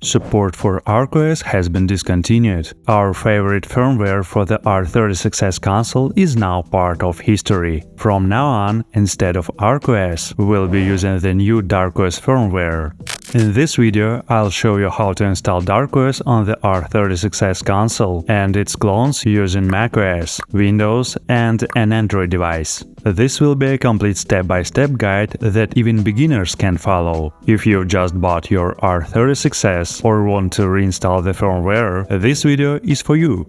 Support for ArkOS has been discontinued. Our favorite firmware for the R36S console is now part of history. From now on, instead of ArkOS, we'll be using the new dArkOS firmware. In this video, I'll show you how to install dArkOS on the R36S console and its clones using macOS, Windows, and an Android device. This will be a complete step-by-step guide that even beginners can follow. If you've just bought your R36S or want to reinstall the firmware, this video is for you.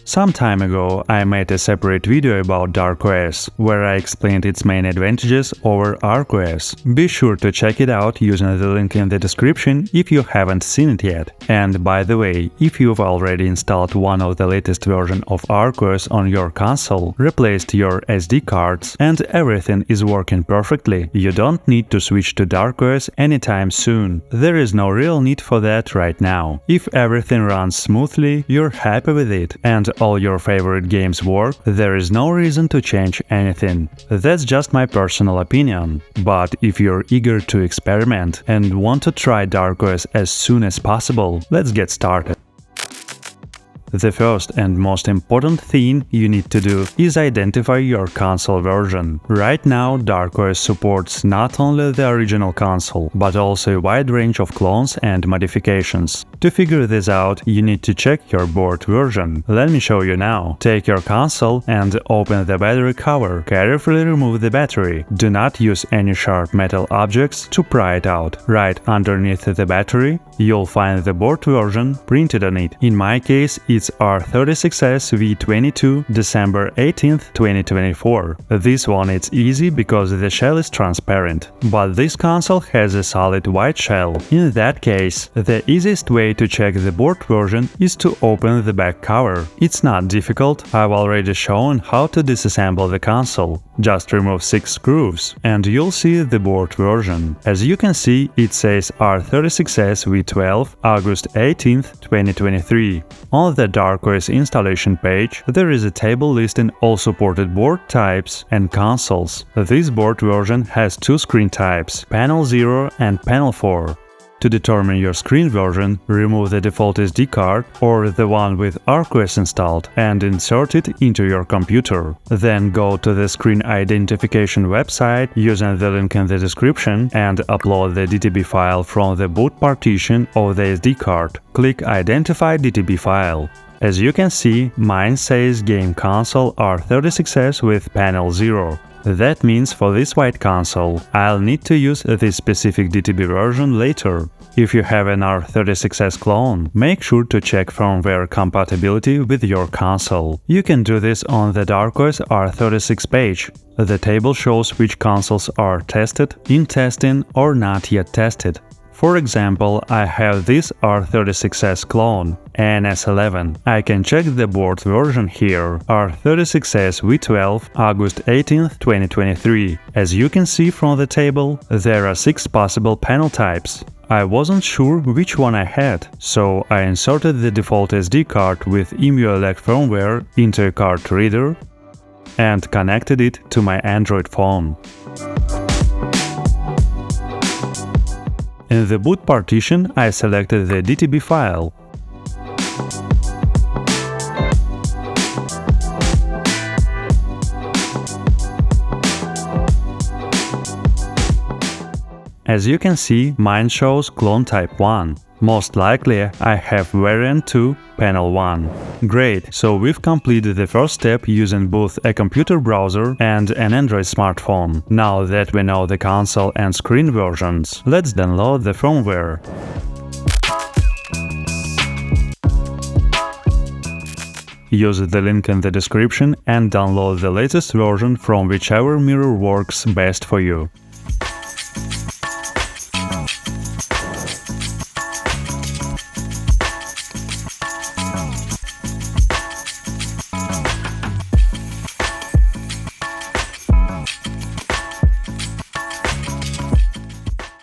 Some time ago, I made a separate video about dArkOS, where I explained its main advantages over ArkOS. Be sure to check it out using the link in the description if you haven't seen it yet. And by the way, if you've already installed one of the latest versions of ArkOS on your console, replaced your SD cards, and everything is working perfectly, you don't need to switch to dArkOS anytime soon. There is no real need for that right now. If everything runs smoothly, you're happy with it, and all your favorite games work, there is no reason to change anything. That's just my personal opinion. But if you're eager to experiment and want to try dArkOS as soon as possible, let's get started. The first and most important thing you need to do is identify your console version. Right now, dArkOS supports not only the original console, but also a wide range of clones and modifications. To figure this out, you need to check your board version. Let me show you now. Take your console and open the battery cover. Carefully remove the battery. Do not use any sharp metal objects to pry it out. Right underneath the battery, you'll find the board version printed on it. In my case, it's R36S V22 December 18th, 2024. This one is easy because the shell is transparent, but this console has a solid white shell. In that case, the easiest way to check the board version is to open the back cover. It's not difficult, I've already shown how to disassemble the console. Just remove 6 screws, and you'll see the board version. As you can see, it says R36S V12 August 18th, 2023. On the dArkOS installation page, there is a table listing all supported board types and consoles. This board version has 2 screen types, Panel 0 and Panel 4. To determine your screen version, remove the default SD card or the one with ArkOS installed and insert it into your computer. Then go to the screen identification website using the link in the description and upload the DTB file from the boot partition of the SD card. Click Identify DTB file. As you can see, mine says Game Console R36S with Panel 0. That means for this white console, I'll need to use this specific DTB version later. If you have an R36S clone, make sure to check firmware compatibility with your console. You can do this on the dArkOS R36 page. The table shows which consoles are tested, in testing, or not yet tested. For example, I have this R36S clone, NS11. I can check the board version here, R36S V12 August 18th, 2023. As you can see from the table, there are 6 possible panel types. I wasn't sure which one I had, so I inserted the default SD card with EmuElect firmware into a card reader and connected it to my Android phone. In the boot partition, I selected the DTB file. As you can see, mine shows clone type 1. Most likely, I have variant 2, panel 1. Great, so we've completed the first step using both a computer browser and an Android smartphone. Now that we know the console and screen versions, let's download the firmware. Use the link in the description and download the latest version from whichever mirror works best for you.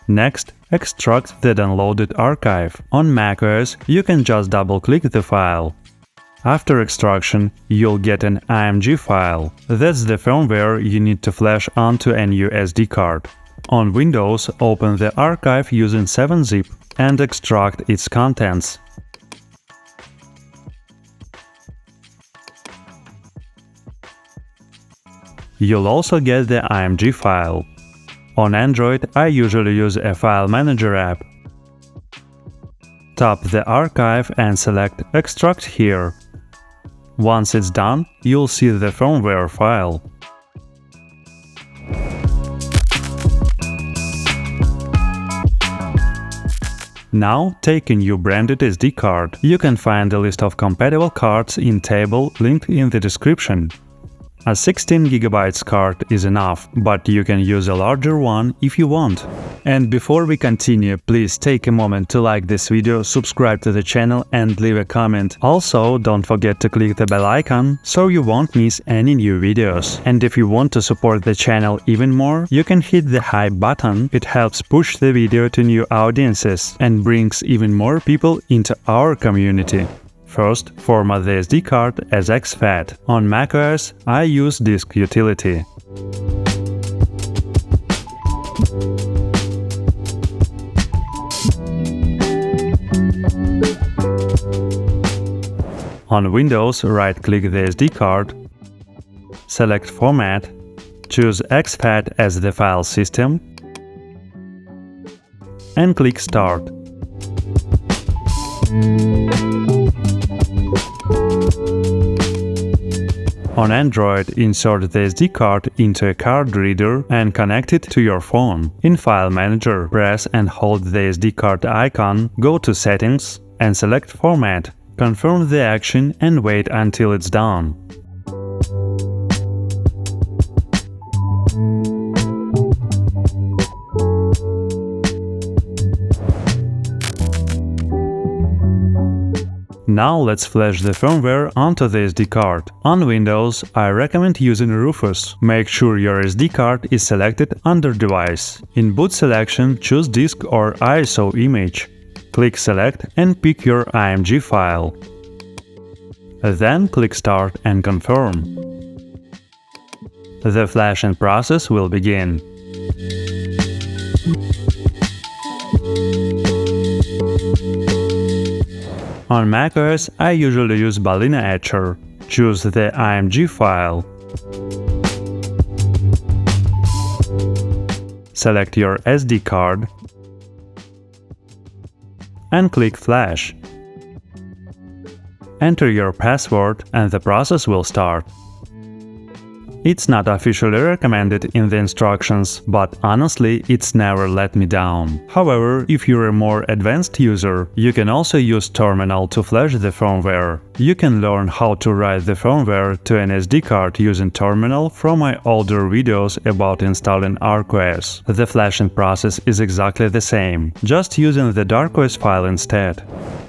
Next, extract the downloaded archive. On macOS, you can just double-click the file. After extraction, you'll get an IMG file. That's the firmware you need to flash onto a new SD card. On Windows, open the archive using 7-zip and extract its contents. You'll also get the img file. On Android, I usually use a file manager app. Tap the archive and select Extract here. Once it's done, you'll see the firmware file. Now, take a new branded SD card. You can find a list of compatible cards in table linked in the description. A 16GB card is enough, but you can use a larger one if you want. And before we continue, please take a moment to like this video, subscribe to the channel and leave a comment. Also, don't forget to click the bell icon so you won't miss any new videos. And if you want to support the channel even more, you can hit the hype button. It helps push the video to new audiences and brings even more people into our community. First, format the SD card as exFAT. On macOS, I use Disk Utility. On Windows, right-click the SD card, select Format, choose exFAT as the file system, and click Start. On Android, insert the SD card into a card reader and connect it to your phone. In File Manager, press and hold the SD card icon, go to Settings and select Format. Confirm the action and wait until it's done. Now let's flash the firmware onto the SD card. On Windows, I recommend using Rufus. Make sure your SD card is selected under Device. In Boot selection, choose Disk or ISO image. Click Select and pick your img file. Then click Start and confirm. The flashing process will begin. On macOS, I usually use Balena Etcher. Choose the img file. Select your SD card and click Flash. Enter your password and the process will start. It's not officially recommended in the instructions, but honestly, it's never let me down. However, if you're a more advanced user, you can also use Terminal to flash the firmware. You can learn how to write the firmware to an SD card using Terminal from my older videos about installing ArkOS. The flashing process is exactly the same, just using the dArkOS file instead.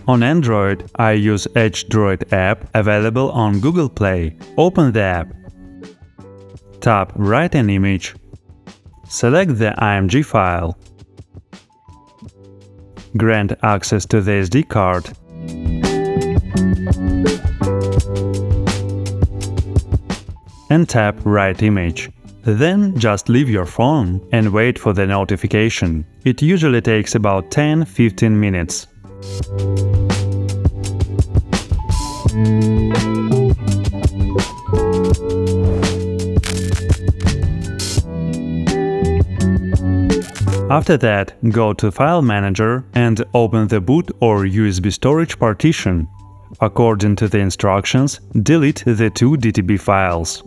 On Android, I use Droid app available on Google Play. Open the app. Tap Write an image. Select the img file. Grant access to the SD card. And tap Write image. Then just leave your phone and wait for the notification. It usually takes about 10–15 minutes. After that, go to File Manager and open the boot or USB storage partition. According to the instructions, delete the 2 DTB files.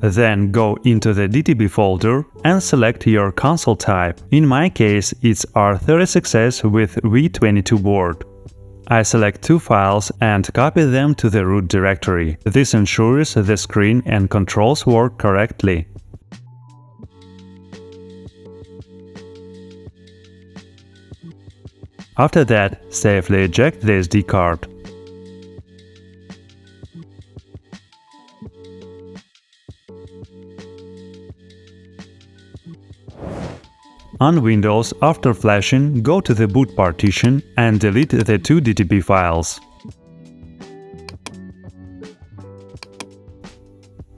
Then go into the DTB folder and select your console type. In my case, it's R36S with V22 board. I select 2 files and copy them to the root directory. This ensures the screen and controls work correctly. After that, safely eject the SD card. On Windows, after flashing, go to the boot partition and delete the 2 DTB files.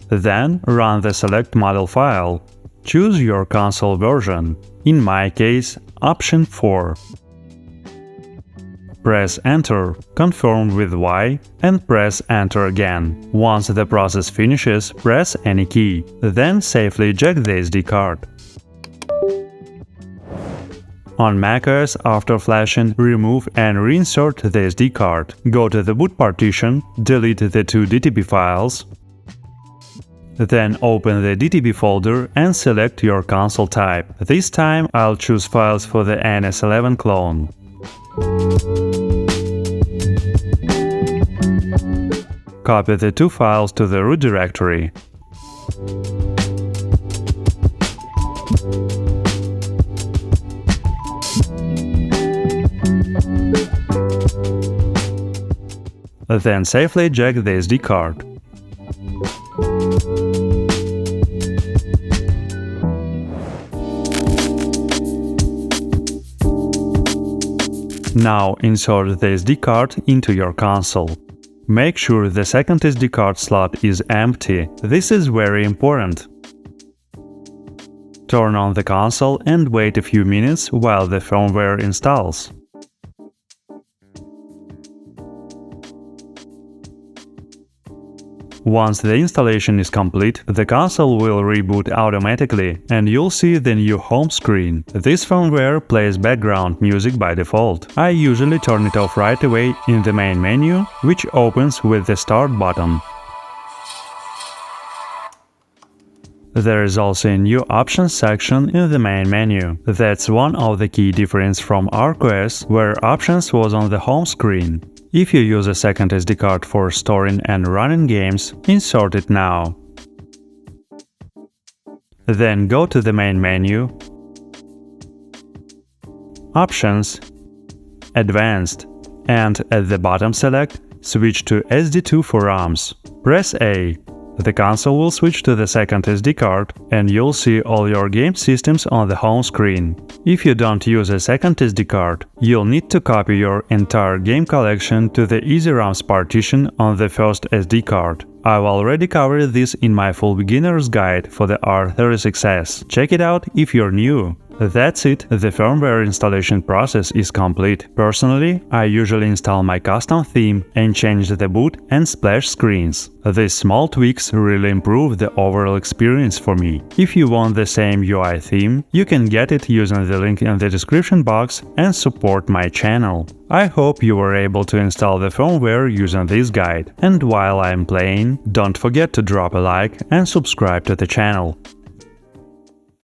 Then run the select model file. Choose your console version, in my case, option 4. Press Enter, confirm with Y, and press Enter again. Once the process finishes, press any key, then safely eject the SD card. On macOS, after flashing, remove and reinsert the SD card. Go to the boot partition, delete the 2 DTB files, then open the DTB folder and select your console type. This time I'll choose files for the NS11 clone. Copy the 2 files to the root directory. Then safely eject the SD card. Now insert the SD card into your console. Make sure the second SD card slot is empty. This is very important. Turn on the console and wait a few minutes while the firmware installs. Once the installation is complete, the console will reboot automatically and you'll see the new home screen. This firmware plays background music by default. I usually turn it off right away in the main menu, which opens with the Start button. There is also a new Options section in the main menu. That's one of the key differences from ArkOS, where Options was on the home screen. If you use a second SD card for storing and running games, insert it now. Then go to the main menu, Options, Advanced, and at the bottom select Switch to SD2 for ROMs. Press A. The console will switch to the second SD card, and you'll see all your game systems on the home screen. If you don't use a second SD card, you'll need to copy your entire game collection to the EasyROMs partition on the first SD card. I've already covered this in my full beginner's guide for the R36S. Check it out if you're new. That's it, the firmware installation process is complete. Personally, I usually install my custom theme and change the boot and splash screens. These small tweaks really improve the overall experience for me. If you want the same UI theme, you can get it using the link in the description box and support my channel. I hope you were able to install the firmware using this guide. And while I'm playing, don't forget to drop a like and subscribe to the channel.